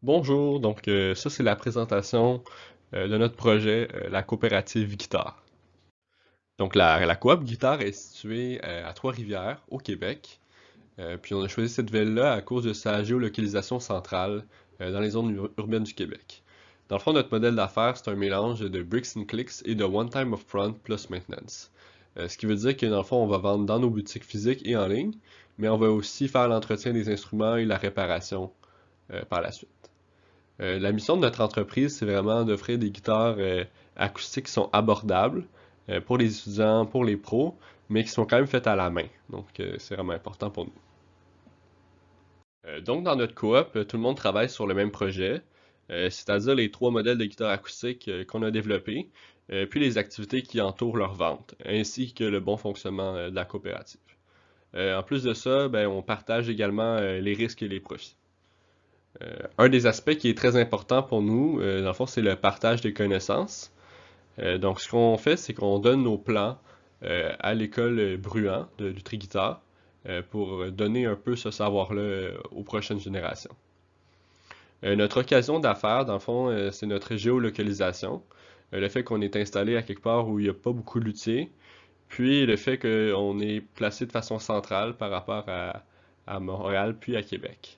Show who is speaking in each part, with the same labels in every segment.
Speaker 1: Bonjour, ça c'est la présentation de notre projet, la coopérative Guitare. Donc la coop Guitare est située à Trois-Rivières, au Québec. Puis on a choisi cette ville-là à cause de sa géolocalisation centrale dans les zones urbaines du Québec. Dans le fond, notre modèle d'affaires, c'est un mélange de bricks and clicks et de one-time upfront plus maintenance. Ce qui veut dire que dans le fond, on va vendre dans nos boutiques physiques et en ligne, mais on va aussi faire l'entretien des instruments et la réparation par la suite. La mission de notre entreprise, c'est vraiment d'offrir des guitares acoustiques qui sont abordables pour les étudiants, pour les pros, mais qui sont quand même faites à la main. C'est vraiment important pour nous. Donc, dans notre coop, tout le monde travaille sur le même projet, c'est-à-dire les trois modèles de guitares acoustiques qu'on a développés, puis les activités qui entourent leur vente, ainsi que le bon fonctionnement de la coopérative. En plus de ça, ben, on partage également les risques et les profits. Un des aspects qui est très important pour nous, dans le fond, c'est le partage des connaissances. Donc, ce qu'on fait, c'est qu'on donne nos plans à l'école Bruant du Tri-Guitare pour donner un peu ce savoir-là aux prochaines générations. Notre occasion d'affaires, dans le fond, c'est notre géolocalisation. Le fait qu'on est installé à quelque part où il n'y a pas beaucoup de luthiers, puis le fait qu'on est placé de façon centrale par rapport à Montréal puis à Québec.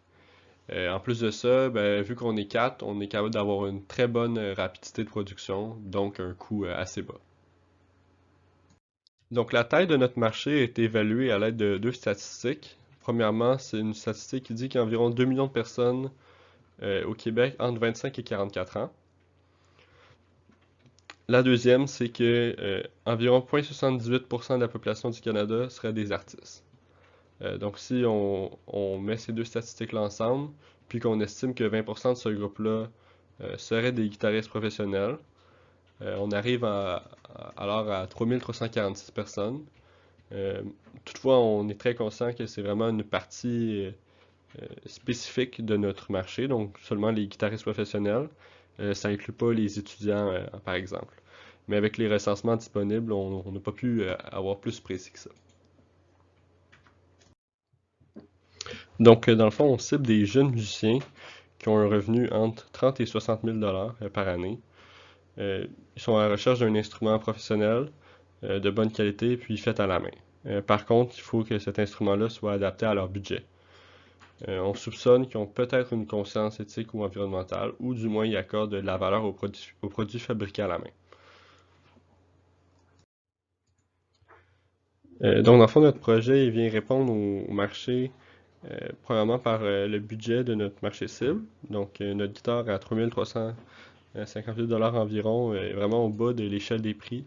Speaker 1: En plus de ça, ben, vu qu'on est quatre, on est capable d'avoir une très bonne rapidité de production, donc un coût assez bas. Donc la taille de notre marché est évaluée à l'aide de deux statistiques. Premièrement, c'est une statistique qui dit qu'il y a environ 2 millions de personnes au Québec entre 25 et 44 ans. La deuxième, c'est que environ 0,78% de la population du Canada serait des artistes. Donc si on met ces deux statistiques-là ensemble, puis qu'on estime que 20% de ce groupe-là seraient des guitaristes professionnels, on arrive alors à 3346 personnes. Euh, Toutefois, on est très conscient que c'est vraiment une partie spécifique de notre marché, donc seulement les guitaristes professionnels. Ça inclut pas les étudiants, par exemple. Mais avec les recensements disponibles, on n'a pas pu avoir plus précis que ça. Donc, dans le fond, on cible des jeunes musiciens qui ont un revenu entre 30 et 60 000 par année. Ils sont à la recherche d'un instrument professionnel de bonne qualité puis fait à la main. Par contre, il faut que cet instrument-là soit adapté à leur budget. On soupçonne qu'ils ont peut-être une conscience éthique ou environnementale, ou du moins ils accordent de la valeur aux produits fabriqués à la main. Donc, dans le fond, notre projet il vient répondre au marché, premièrement par le budget de notre marché cible. Donc, notre guitare à 3358 $ environ est vraiment au bas de l'échelle des prix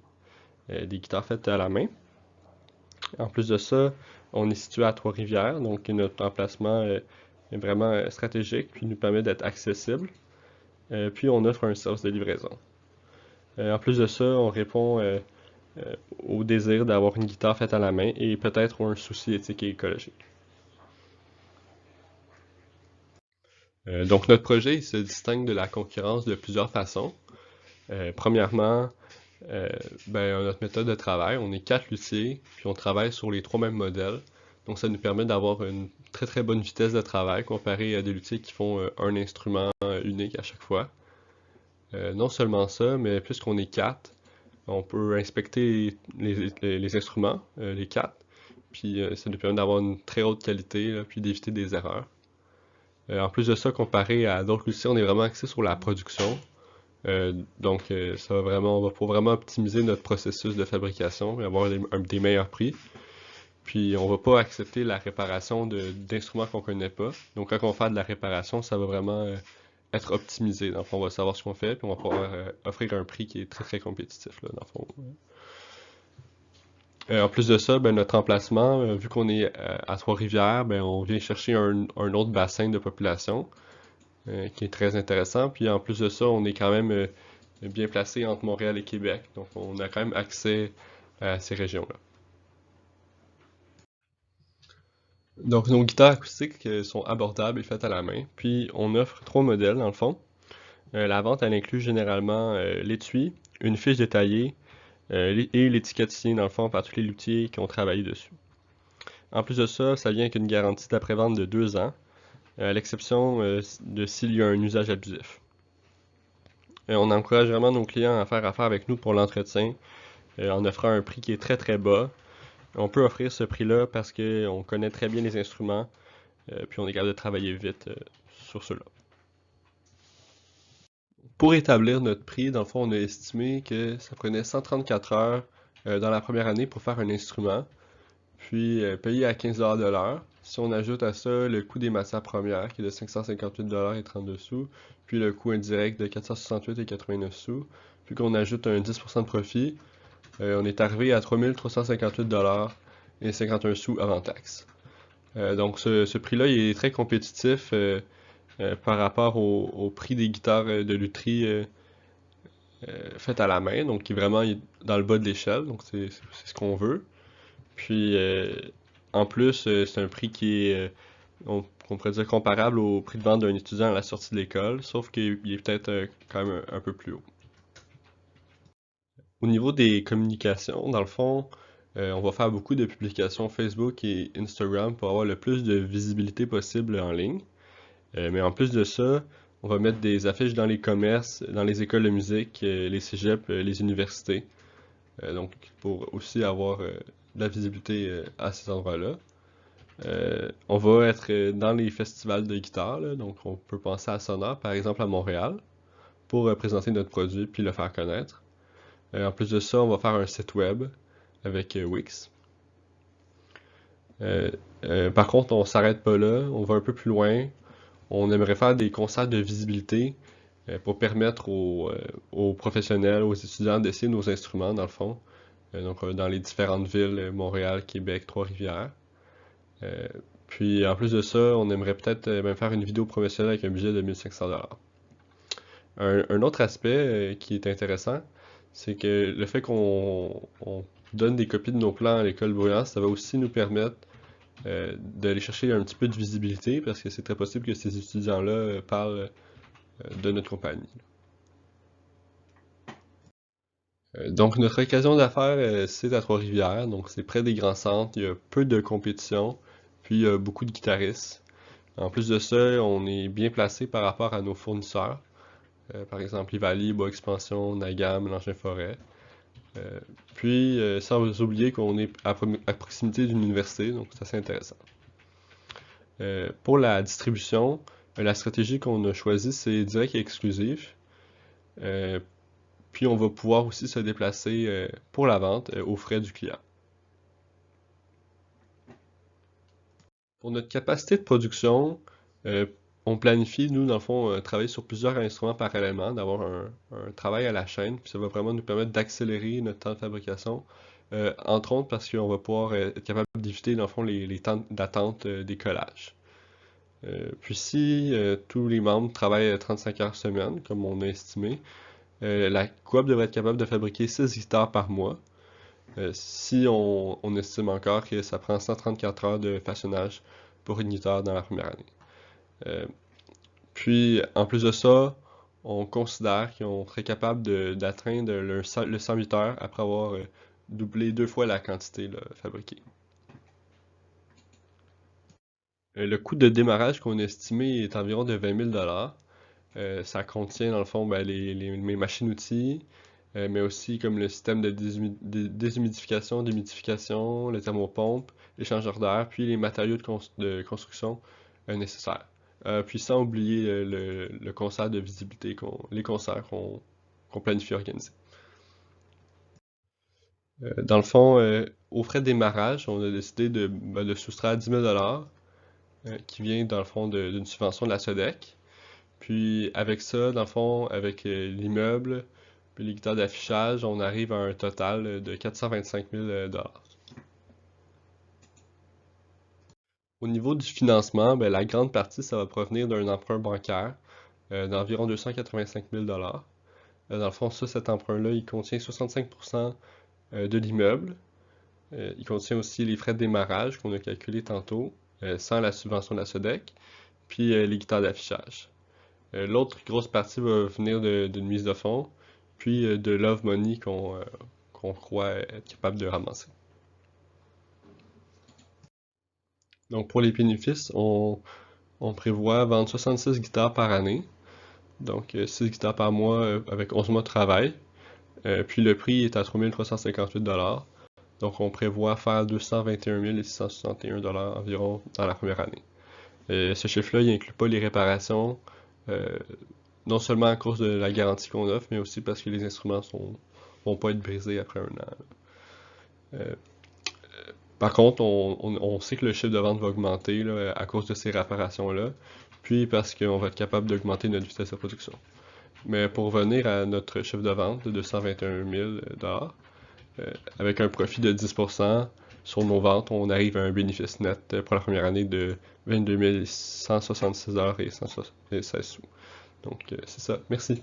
Speaker 1: des guitares faites à la main. En plus de ça, on est situé à Trois-Rivières, donc notre emplacement est vraiment stratégique, puis nous permet d'être accessible. Puis on offre un service de livraison. En plus de ça, on répond euh, au désir d'avoir une guitare faite à la main et peut-être un souci éthique et écologique. Donc notre projet il se distingue de la concurrence de plusieurs façons. Premièrement, euh, ben, notre méthode de travail, on est quatre luthiers, puis on travaille sur les trois mêmes modèles. Donc ça nous permet d'avoir une très très bonne vitesse de travail comparé à des luthiers qui font un instrument unique à chaque fois. Non seulement ça, mais puisqu'on est quatre, on peut inspecter les instruments, les quatre, puis ça nous permet d'avoir une très haute qualité, là, puis d'éviter des erreurs. En plus de ça, comparé à d'autres logiciels, on est vraiment axé sur la production. Ça va vraiment, on va pouvoir vraiment optimiser notre processus de fabrication et avoir des meilleurs prix. Puis on va pas accepter la réparation d'instruments qu'on connaît pas. Donc quand on fait de la réparation, ça va vraiment être optimisé. Dans le fond, on va savoir ce qu'on fait, puis on va pouvoir offrir un prix qui est très très compétitif, là, dans le fond. En plus de ça, ben, notre emplacement, vu qu'on est à Trois-Rivières, ben, on vient chercher un autre bassin de population qui est très intéressant. Puis en plus de ça, on est quand même bien placé entre Montréal et Québec. Donc on a quand même accès à ces régions-là. Donc nos guitares acoustiques sont abordables et faites à la main. Puis on offre trois modèles dans le fond. La vente, elle inclut généralement l'étui, une fiche détaillée et l'étiquette signée dans le fond par tous les luthiers qui ont travaillé dessus. En plus de ça, ça vient avec une garantie d'après-vente de 2 ans. à l'exception de s'il y a un usage abusif. On encourage vraiment nos clients à faire affaire avec nous pour l'entretien en offrant un prix qui est très très bas. On peut offrir ce prix-là parce qu'on connaît très bien les instruments, puis on est capable de travailler vite sur ceux-là. Pour établir notre prix, dans le fond, on a estimé que ça prenait 134 heures dans la première année pour faire un instrument, puis payé à 15 de l'heure. Si on ajoute à ça le coût des matières premières qui est de 558 et 32 sous, puis le coût indirect de 468 et 89 sous, puis qu'on ajoute un 10% de profit, on est arrivé à 3358 et 51 sous avant taxe. Donc ce prix-là, il est très compétitif par rapport au prix des guitares de lutherie faites à la main, donc qui est vraiment dans le bas de l'échelle, donc c'est ce qu'on veut. Puis en plus, c'est un prix qui est, on pourrait dire, comparable au prix de vente d'un étudiant à la sortie de l'école, sauf qu'il est peut-être quand même un peu plus haut. Au niveau des communications, dans le fond, on va faire beaucoup de publications Facebook et Instagram pour avoir le plus de visibilité possible en ligne. Mais en plus de ça, on va mettre des affiches dans les commerces, dans les écoles de musique, les cégeps, les universités. Donc, pour aussi avoir de la visibilité à ces endroits-là. On va être dans les festivals de guitare, là, donc on peut penser à Sonore, par exemple à Montréal, pour présenter notre produit puis le faire connaître. En plus de ça, on va faire un site web avec Wix. Par contre, on s'arrête pas là, on va un peu plus loin. On aimerait faire des concerts de visibilité pour permettre aux professionnels, aux étudiants d'essayer nos instruments, dans le fond. Donc, dans les différentes villes, Montréal, Québec, Trois-Rivières. Euh, Puis, en plus de ça, on aimerait peut-être même faire une vidéo promotionnelle avec un budget de 1500 $. Un autre aspect qui est intéressant, c'est que le fait qu'on donne des copies de nos plans à l'école Brouillard, ça va aussi nous permettre d'aller chercher un petit peu de visibilité parce que c'est très possible que ces étudiants-là parlent de notre compagnie. Donc notre occasion d'affaires, c'est à Trois-Rivières, donc c'est près des grands centres, il y a peu de compétition, puis il y a beaucoup de guitaristes. En plus de ça, on est bien placé par rapport à nos fournisseurs, par exemple Ivali, Bois Expansion, Nagam, l'Engin Forêt. Puis sans oublier qu'on est à proximité d'une université, donc c'est assez intéressant. Pour la distribution, la stratégie qu'on a choisie, c'est direct et exclusif. Euh, Puis on va pouvoir aussi se déplacer pour la vente aux frais du client. Pour notre capacité de production, euh, on planifie, nous, dans le fond, travailler sur plusieurs instruments parallèlement, d'avoir un travail à la chaîne, puis ça va vraiment nous permettre d'accélérer notre temps de fabrication, entre autres parce qu'on va pouvoir être capable d'éviter, dans le fond, les temps d'attente des collages. Puis si tous les membres travaillent 35 heures semaine, comme on a estimé, la coop devrait être capable de fabriquer 6 guitares par mois. Si on estime encore que ça prend 134 heures de façonnage pour une guitare dans la première année. Euh, Puis, en plus de ça, on considère qu'on serait capable d'atteindre le 108 heures après avoir doublé 2 fois la quantité là, fabriquée. Le coût de démarrage qu'on a estimé est environ de 20 000 $. Ça contient dans le fond ben, mes machines-outils, mais aussi comme le système de déshumidification, d'humidification, le thermopompe, l'échangeur d'air, puis les matériaux de construction nécessaires. Puis sans oublier le concert de visibilité, les concerts qu'on planifie organiser. Dans le fond, aux frais de démarrage, on a décidé de soustraire 10 000 qui vient dans le fond d'une subvention de la SODEC. Puis avec ça, dans le fond, avec l'immeuble, puis les guitares d'affichage, on arrive à un total de 425 000 $. Au niveau du financement, ben, la grande partie, ça va provenir d'un emprunt bancaire d'environ 285 000 $. Dans le fond, cet emprunt-là, il contient 65% de l'immeuble. Il contient aussi les frais de démarrage qu'on a calculés tantôt, sans la subvention de la SODEC, puis les guitares d'affichage. L'autre grosse partie va venir d'une mise de fonds, puis de Love Money qu'on croit être capable de ramasser. Donc pour les bénéfices, On prévoit vendre 66 guitares par année, donc 6 guitares par mois avec 11 mois de travail. Puis le prix est à 3 358 $. Donc on prévoit faire 221 661 $ environ dans la première année. Ce chiffre-là, il inclut pas les réparations, euh, non seulement à cause de la garantie qu'on offre, mais aussi parce que les instruments vont pas être brisés après un an. Euh, Par contre, on sait que le chiffre de vente va augmenter là, à cause de ces réparations-là, puis parce qu'on va être capable d'augmenter notre vitesse de production. Mais pour revenir à notre chiffre de vente de 221 000 $, avec un profit de 10% sur nos ventes, on arrive à un bénéfice net pour la première année de 22 166 $ et 176 sous. Donc, c'est ça. Merci.